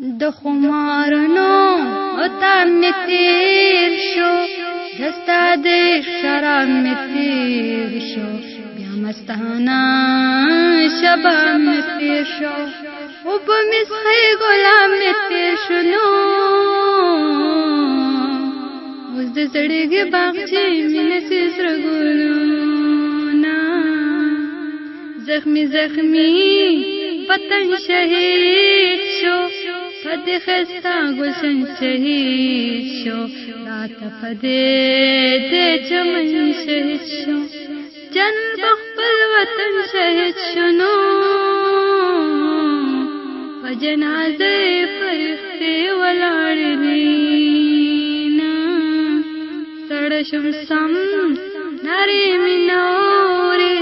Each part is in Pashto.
د خمارونو تا می تیر شو دستا د شراب می تیر شو بیا مستانا شبا می تیر شو او په مسخي غلام می تیر شو نو اوس د زړګي باغچې مینه سر ګلونا زخمی زخمی وطن شهید شو پدې خستا گلشن شهید شو رات پدې دې چمن شهید شو جن بخبل وطن شهید شنو وجنازه فرښتې ولاړې دینا سړ شم سم ناری مینورې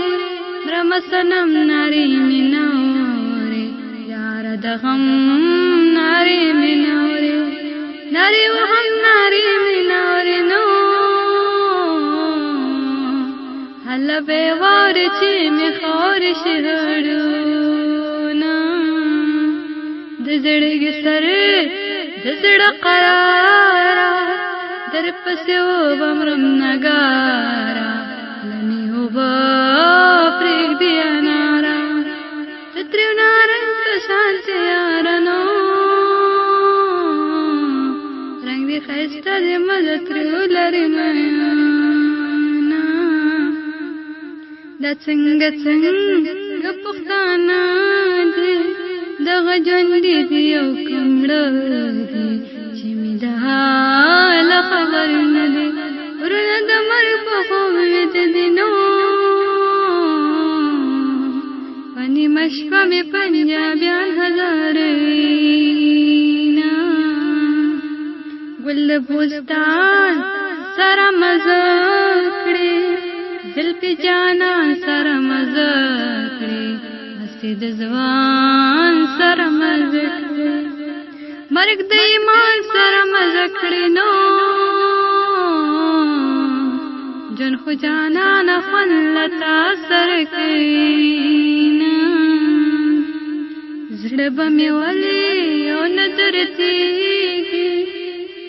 برمسنم ناری مینورې یار د غم ناری مینورې ناری وهم ناری مینورې نو هله به وار چې می خور شهړونا د زړګي سر د زړه قرار در پسې و بمرم نګارا لنی هو پرېګ دی انارا تریو نارنګ شانت یارانو رنگ دی خسته دی مزه تریو لري میانا دا څنګه څنګه پښتانه دي دغه ژوند دی یو کمړه دی چې می د حال خبر نه دی ورنه د مرګ په خوب ویده دی نو پنی مشفا می پنجابیان هزارینا گل بوستان سره مزه کړي دل پی جانا سره مزه کړي هستی د ځوان سره مزه کړي مرګ د ایمان سره مزه کړي نو جن خو جانا نه خوند لتا سره کړي زړه به مې ولې او نظر تیږي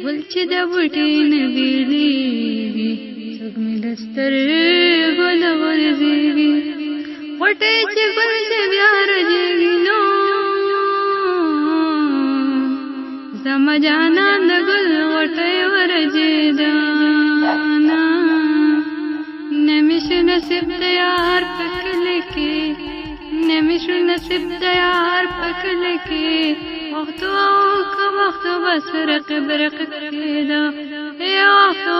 ګل چې د بوټي نه بیلیږي څوک مې د سترګو نه ورځېږي وټې چې ګل چې بیا رژېږي نو زما جانان د ګل وټې ورژېده نمیشو نصیب دیار پکلی کی نمیشو نصیب دیار پکلی کی وقتو که وقتو بس رقب رقب کیدا یا وقتو